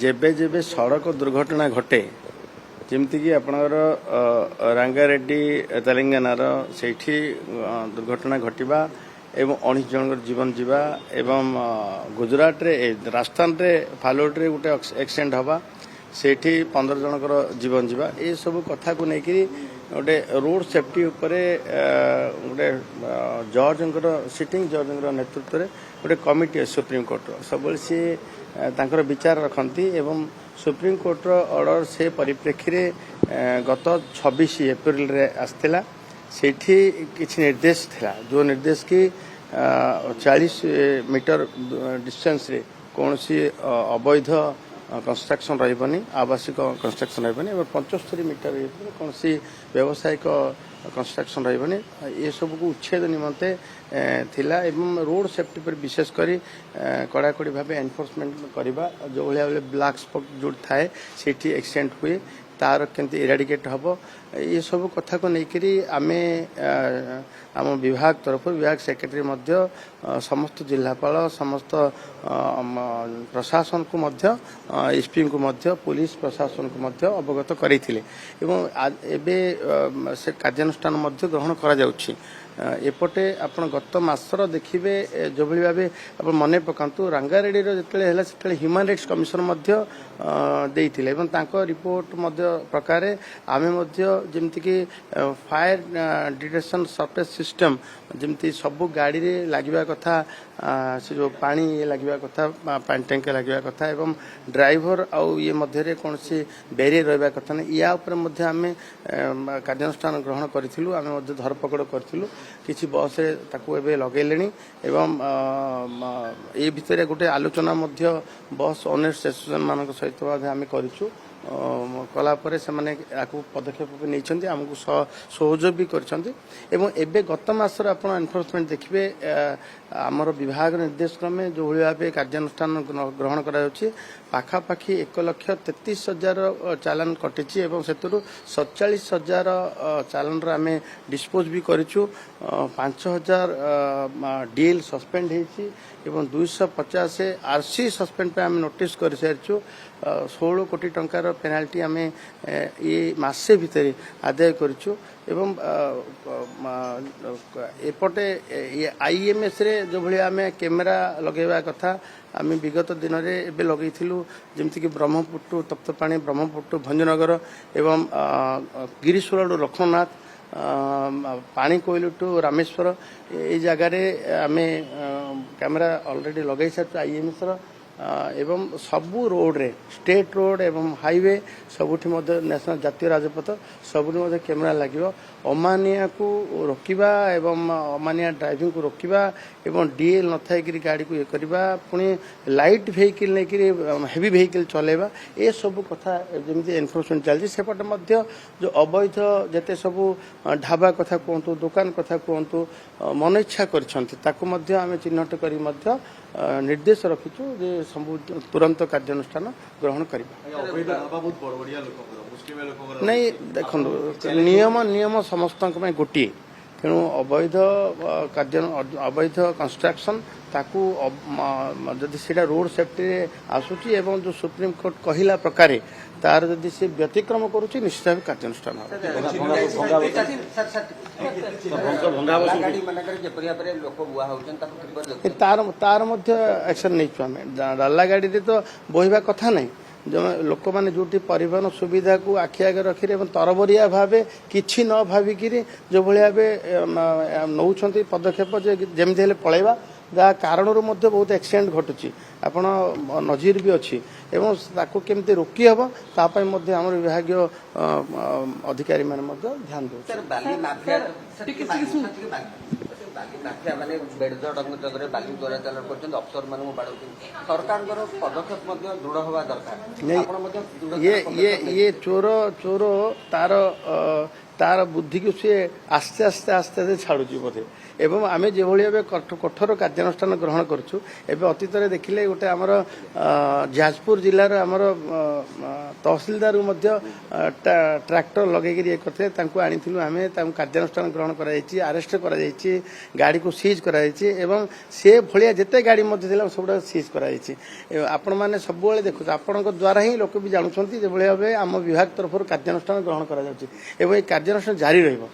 जेबे जेबे सड़क दुर्घटना घटे जमीक आपणर रंगारेड्डी तेलंगानार से दुर्घटना घटवा एवं 19 जन जीवन जीवा एवं गुजरात रे राजस्थान रे फालोड रे गोटे एक्सीडेंट हवा सेठी 15 जनकर जीवन जीवा ये सब कथा को लेकिन गोटे रोड सेफ्टी उपरे गोटे जजर सिटिंग जजर नेतृत्व में गोटे कमिटी सुप्रीम कोर्ट सब सी तांकर विचार रखती एवं सुप्रीम कोर्ट ऑर्डर से परिप्रेक्षी रे गत 26 एप्रिल रे आसला सेठी किछि निर्देश थिला जो निर्देश की 40 मीटर डिस्टेंस रे कौन सी अवैध कंस्ट्रक्शन रही आवासिक कंस्ट्रक्शन रही 75 मीटर कौन सी व्यावसायिक कंस्ट्रक्शन रही ये सब को उच्छेद निमंते थिला एवं रोड सेफ्टी पर विशेषकर कड़ाकड़ी भाव एनफोर्समेंट करवा जो भाई ब्लैक स्पॉट जो थाए सेठी एक्सीडेंट हुए तार केमती इराडिकेट हम ये सब कथा को लेकर आम आम विभाग तरफ विभाग सेक्रेटरी मध्य समस्त जिलापाल समस्त प्रशासन को मध्य एसपी को मध्य पुलिस प्रशासन को मध्य अवगत करते एवं से कार्यानुष्ठान मध्य ग्रहण करा जाउछि। एपटे आपण गत मासर देखिए जो भाई भाव आप मन पकातु रंगारेड्डी जो ह्यूमन राइट्स कमिशन देइथिले एवं तांको रिपोर्ट प्रकार आम जमीक फायर डिटेक्शन सरफेस सिस्टम जमती सबू गाड़ी रे लगे कथा से जो पानी लगे कथा पानी टैंक लगे कथा एवं ड्राइवर आउ ये मध्य कौन सी बैरियर रहा कथा ना या आम कार्यानुष्ठान ग्रहण करूँ आम धरपकड़ करूँ किसी बस रे लगेले एवं ये भितर गोटे आलोचना बस ओनर एसोसिएशन मान सहित आम करूँ कलापर से पदक्षेप नहीं आमको सहयोग भी कर गत मासर आप एनफोर्समेंट देखिए आमर विभाग निर्देश क्रमे जो भाव कार्यानुष्ठान ग्रहण करापाखि 1,33,000 चालान कटी से 47,000 चालान आम डिस्पोज भी करूँ 5,000 डीएल सस्पेंड हो 250 आरसी सस्पेंड पे आम नोटिस कर सारी 16 कोटी टंकार पेनाल्टी आम ये मासे भितर आदाय करूँ एवं एपटे आईएमएस रे जो भाई आम कैमेरा लगेवा कथा आम विगत दिन में लगे जमीक ब्रह्मपुट्टू तप्तपाणी ब्रह्मपुट्टू भंजनगर एवं गिरीश्वर लक्ष्मणनाथ पानी कोइलू टू रामेश्वर ये जगार आम कैमेरा ऑलरेडी लगे सारी आईएमएस एवं सबू रोड रे स्टेट रोड एवं हाईवे सबुठी नेशनल जातीय राजपथ सबुठी कैमेरा लगे अमानिया को रोकवा एवं अमानिया ड्राइविंग को रोकवा एवं डीएल न थाई गाड़ी को ये करवा पुणी लाइट वेहिकल नहीं हेवी वेहिकल चलेवा ये सब कथा जमी एनफोर्समेंट चलती सेपटे जो अवैध जिते सब ढाबा कथा कहतु दुकान कथा कहतु मन इच्छा कर आम चिन्हट कर निर्देश रखीचु जे सब तुरंत कार्यानुष्ठान ग्रहण करवा नहीं देखो नियम समस्त गोटे तेणु अवैध कार्य अवैध कंस्ट्रक्शन ताकू जदि से रोड सेफ्टी आसूची एवं जो सुप्रीम कोर्ट कहला प्रकार तार जदि से व्यतिक्रम करुच्ची निश्चित भाव कार्यानुष्ठान तार एक्शन नहीं आम डाला गाड़ी तो बोहिबा कथा नहीं जो लोक मैंने जो परिवहन सुविधा को आखि आगे रखी तरबरिया भाव कि न भाविक जो भाव नौ पदक्षेप जमी पलैवा जहाँ कारण बहुत एक्सीडेंट घटुची आपण नजीर भी अच्छी एवं ताको केमती रोकी हम तापाई आम विभाग अधिकारी मैंने ध्यान दे माने बेड़जर बाली द्वारा चालन कर अफसर मान सरकार पदक्षेप दृढ़ हवा दरकार ये चोर तार ତାର ବୁଦ୍ଧିକୁ ସିଏ ଆସ୍ତେ ଆସ୍ତେ ଆସ୍ତେ ଆସ୍ତେ ଛାଡ଼ୁଛି ବୋଧେ ଏବଂ ଆମେ ଯେଭଳି ଭାବେ କଠୋର କାର୍ଯ୍ୟାନୁଷ୍ଠାନ ଗ୍ରହଣ କରୁଛୁ ଏବେ ଅତୀତରେ ଦେଖିଲେ ଗୋଟେ ଆମର ଯାଜପୁର ଜିଲ୍ଲାର ଆମର ତହସିଲଦାରକୁ ମଧ୍ୟ ଟ୍ରାକ୍ଟର ଲଗେଇକିରି ଇଏ କରିଥିଲେ ତାଙ୍କୁ ଆଣିଥିଲୁ ଆମେ ତାଙ୍କୁ କାର୍ଯ୍ୟାନୁଷ୍ଠାନ ଗ୍ରହଣ କରାଯାଇଛି ଆରେଷ୍ଟ କରାଯାଇଛି ଗାଡ଼ିକୁ ସିଜ୍ କରାଯାଇଛି ଏବଂ ସେ ଭଳିଆ ଯେତେ ଗାଡ଼ି ମଧ୍ୟ ଥିଲା ସବୁଗୁଡ଼ାକ ସିଜ୍ କରାଯାଇଛି ଆପଣମାନେ ସବୁବେଳେ ଦେଖୁଛୁ ଆପଣଙ୍କ ଦ୍ୱାରା ହିଁ ଲୋକ ବି ଜାଣୁଛନ୍ତି ଯେଭଳି ଭାବେ ଆମ ବିଭାଗ ତରଫରୁ କାର୍ଯ୍ୟାନୁଷ୍ଠାନ ଗ୍ରହଣ କରାଯାଉଛି ଏବଂ এই କାର୍ଯ୍ୟାନୁଷ୍ଠାନ ଜାରି ରହିବ।